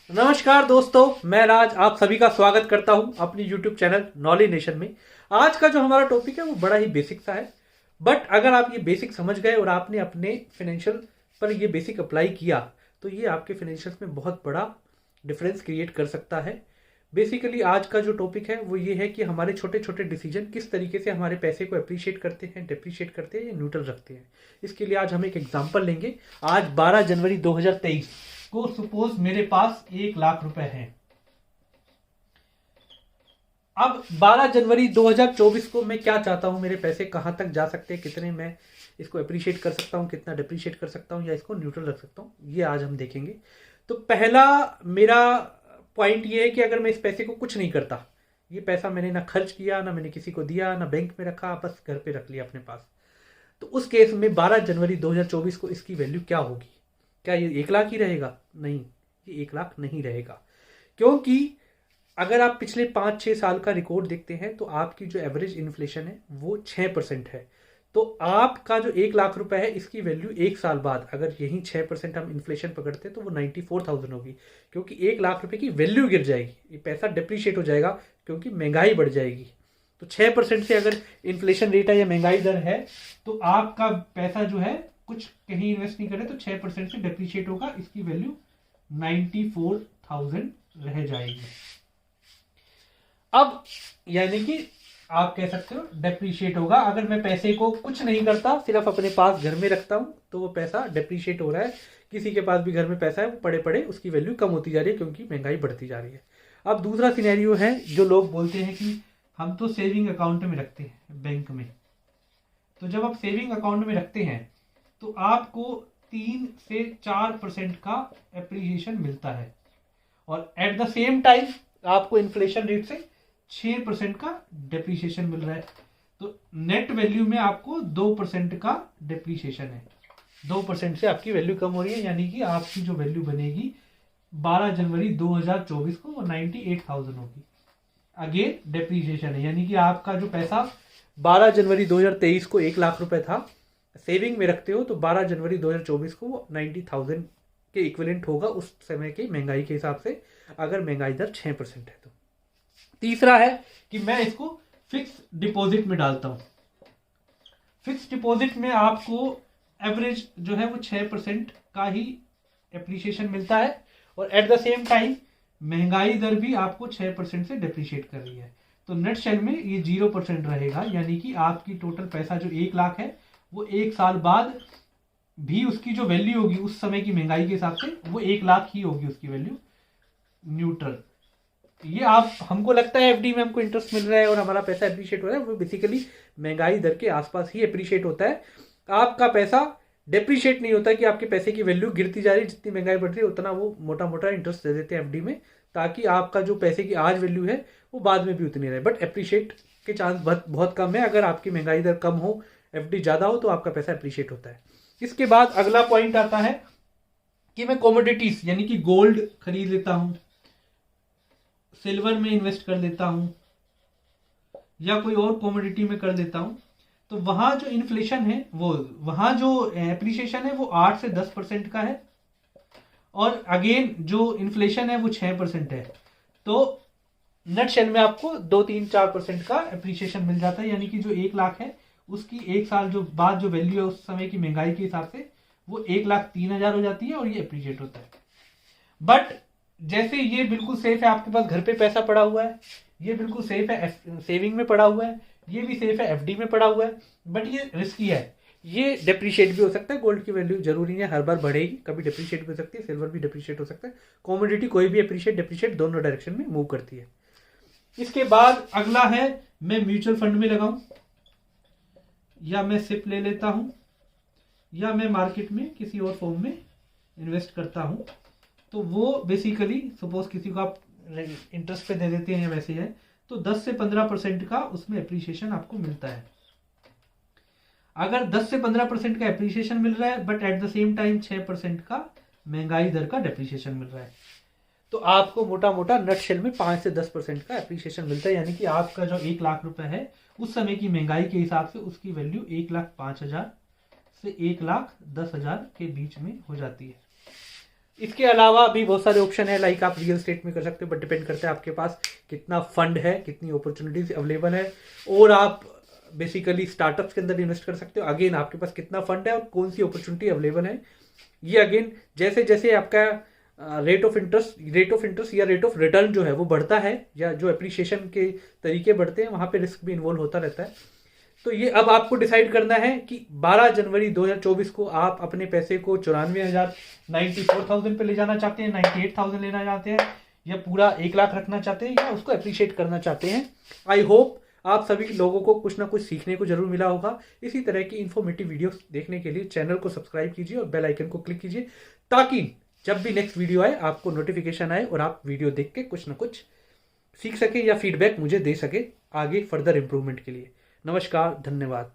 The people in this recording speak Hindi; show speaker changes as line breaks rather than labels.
नमस्कार दोस्तों, मैं राज आप सभी का स्वागत करता हूं अपनी YouTube चैनल नॉलेज नेशन में। आज का जो हमारा टॉपिक है वो बड़ा ही बेसिक सा है, बट अगर आप ये बेसिक समझ गए और आपने अपने फाइनेंशियल पर ये बेसिक अप्लाई किया तो ये आपके फाइनेंशियल में बहुत बड़ा डिफरेंस क्रिएट कर सकता है। बेसिकली आज का जो टॉपिक है वो ये है कि हमारे छोटे छोटे डिसीजन किस तरीके से हमारे पैसे को अप्रिशिएट करते हैं, डिप्रिशिएट करते हैं या न्यूट्रल रखते हैं। इसके लिए आज हम एक एग्जांपल लेंगे। आज 12 जनवरी 2023 को सपोज मेरे पास 1 लाख रुपए हैं। अब 12 जनवरी 2024 को मैं क्या चाहता हूं, मेरे पैसे कहां तक जा सकते हैं, कितने मैं इसको अप्रिशिएट कर सकता हूं, कितना डिप्रिशिएट कर सकता हूं या इसको न्यूट्रल रख सकता हूं, ये आज हम देखेंगे। तो पहला मेरा पॉइंट ये है कि अगर मैं इस पैसे को कुछ नहीं करता, ये पैसा मैंने ना खर्च किया, ना मैंने किसी को दिया, ना बैंक में रखा, बस घर पे रख लिया अपने पास, तो उस केस में 12 जनवरी 2024 को इसकी वैल्यू क्या होगी? क्या ये 1 लाख ही रहेगा? नहीं, ये 1 लाख नहीं रहेगा। क्योंकि अगर आप पिछले 5-6 साल का रिकॉर्ड देखते हैं तो आपकी जो एवरेज इन्फ्लेशन है वो 6% है। तो आपका जो 1 लाख रुपए है इसकी वैल्यू 1 साल बाद अगर यही 6% हम इन्फ्लेशन पकड़ते हैं तो वो 94,000 होगी, क्योंकि 1 लाख रुपए की वैल्यू गिर जाएगी, ये पैसा डिप्रिशिएट हो जाएगा क्योंकि महंगाई बढ़ जाएगी। तो 6% से अगर इन्फ्लेशन रेट है या महंगाई दर है तो आपका पैसा जो है कुछ कहीं इन्वेस्ट नहीं करे तो 6% से डिप्रिशिएट होगा, इसकी वैल्यू 94,000 रह जाएगी। अब यानी कि आप कह सकते हो डेप्रीशिएट होगा। अगर मैं पैसे को कुछ नहीं करता, सिर्फ अपने पास घर में रखता हूं तो वो पैसा डेप्रीशिएट हो रहा है। किसी के पास भी घर में पैसा है वो पड़े पड़े उसकी वैल्यू कम होती जा रही है क्योंकि महंगाई बढ़ती जा रही है। अब दूसरा सिनेरियो है जो लोग बोलते हैं कि हम तो सेविंग अकाउंट में रखते हैं बैंक में। तो जब आप सेविंग अकाउंट में रखते हैं तो आपको 3 से 4% का एप्रिसिएशन मिलता है और एट द सेम टाइम आपको इन्फ्लेशन रेट से 6% का डेप्रिसिएशन मिल रहा है। तो नेट वैल्यू में आपको 2% का डेप्रिसिएशन है। 2% से आपकी वैल्यू कम हो रही है, यानी कि आपकी जो वैल्यू बनेगी 12 जनवरी 2024 को वो 98,000 होगी। अगेन डेप्रिसिएशन है, यानी कि आपका जो पैसा 12 जनवरी 2023 को 1 लाख रुपए था, सेविंग में रखते हो तो 12 जनवरी 2024 को वो 90,000 के इक्विवेलेंट होगा उस समय की महंगाई के हिसाब से, अगर महंगाई दर 6% है तो। तीसरा है कि मैं इसको फिक्स डिपॉजिट में डालता हूं। फिक्स डिपॉजिट में आपको एवरेज जो है वो 6% का ही एप्रिसिएशन मिलता है और एट द सेम टाइम महंगाई दर भी आपको 6% से डिप्रिशिएट कर रही है। तो नेट शेल में ये 0% रहेगा, यानी कि आपकी टोटल पैसा जो 1 लाख है वो 1 साल बाद भी उसकी जो वैल्यू होगी उस समय की महंगाई के हिसाब से वो 1 लाख ही होगी, उसकी वैल्यू न्यूट्रल। ये आप हमको लगता है एफडी में हमको इंटरेस्ट मिल रहा है और हमारा पैसा अप्रिशिएट हो रहा है, वो बेसिकली महंगाई दर के आसपास ही अप्रिशिएट होता है। आपका पैसा डेप्रिशिएट नहीं होता कि आपके पैसे की वैल्यू गिरती जा रही है, जितनी महंगाई बढ़ रही है उतना वो मोटा मोटा इंटरेस्ट दे देते हैं एफडी में, ताकि आपका जो पैसे की आज वैल्यू है वो बाद में भी उतनी रहे। बट अप्रिशिएट के चांस बहुत कम है। अगर आपकी महंगाई दर कम हो, एफडी ज्यादा हो तो आपका पैसा अप्रिशिएट होता है। इसके बाद अगला पॉइंट आता है कि मैं कॉमोडिटीज यानी कि गोल्ड खरीद लेता हूं, सिल्वर में इन्वेस्ट कर लेता हूं या कोई और कॉमोडिटी में कर देता हूं, तो वहां जो इन्फ्लेशन है वो वहां जो एप्रिसिएशन है वो 8 से 10% का है और अगेन जो इन्फ्लेशन है वो 6% है। तो नेट शेल में आपको 2-3-4% का एप्रिसिएशन मिल जाता है, यानी कि जो 1 लाख है उसकी 1 साल जो बाद जो वैल्यू है उस समय की महंगाई के हिसाब से वो 1,03,000 हो जाती है और ये एप्रिशिएट होता है। बट जैसे ये बिल्कुल सेफ है, आपके पास घर पे पैसा पड़ा हुआ है, ये बिल्कुल सेफ है सेविंग में पड़ा हुआ है, ये भी सेफ है एफडी में पड़ा हुआ है, बट ये रिस्की है, ये डिप्रिशिएट भी हो सकता है। गोल्ड की वैल्यू जरूरी नहीं है हर बार बढ़ेगी, कभी डिप्रिशिएट भी हो सकती है, सिल्वर भी डिप्रिशिएट हो सकता है। कॉमोडिटी कोई भी अप्रिशिएट डिप्रिशिएट दोनों डायरेक्शन में मूव करती है। इसके बाद अगला है मैं म्यूचुअल फंड में लगाऊं या मैं सिप ले लेता हूं या मैं मार्केट में किसी और फॉर्म में इन्वेस्ट करता हूं। तो वो बेसिकली सपोज किसी को आप इंटरेस्ट पे दे देते हैं या वैसे है तो 10 से 15% का उसमें एप्रिसिएशन आपको मिलता है। अगर 10 से 15% का एप्रिसिएशन मिल रहा है but at the same time 6% का महंगाई दर का डेप्रिसिएशन मिल रहा है, तो आपको मोटा मोटा नेट शेल में 5 से 10% का एप्रिसिएशन मिलता है, यानी कि आपका जो 1 लाख रुपए है उस समय की महंगाई के हिसाब से उसकी वैल्यू 1,05,000 से 1,10,000 के बीच में हो जाती है। इसके अलावा भी बहुत सारे ऑप्शन है, लाइक आप रियल स्टेट में कर सकते हो, बट डिपेंड करता है आपके पास कितना फंड है, कितनी अपॉर्चुनिटीज अवेलेबल है। और आप बेसिकली स्टार्टअप्स के अंदर इन्वेस्ट कर सकते हो, अगेन आपके पास कितना फंड है और कौन सी अपॉर्चुनिटी अवेलेबल है। ये अगेन जैसे जैसे आपका रेट ऑफ इंटरेस्ट या रेट ऑफ रिटर्न जो है वो बढ़ता है, या जो एप्रिसिएशन के तरीके बढ़ते हैं, वहां पे रिस्क भी इन्वॉल्व होता रहता है। तो ये अब आपको डिसाइड करना है कि 12 जनवरी 2024 को आप अपने पैसे को 94,000 पे ले जाना चाहते हैं, 98,000 लेना चाहते हैं, या पूरा 1 लाख रखना चाहते हैं, या उसको अप्रिशिएट करना चाहते हैं। आई होप आप सभी लोगों को कुछ ना कुछ सीखने को जरूर मिला होगा। इसी तरह की इन्फॉर्मेटिव वीडियोस देखने के लिए चैनल को सब्सक्राइब कीजिए और बेल आइकन को क्लिक कीजिए, ताकि जब भी नेक्स्ट वीडियो आए आपको नोटिफिकेशन आए और आप वीडियो देख के कुछ ना कुछ सीख सके या फीडबैक मुझे दे सके आगे फर्दर इंप्रूवमेंट के लिए। नमस्कार, धन्यवाद।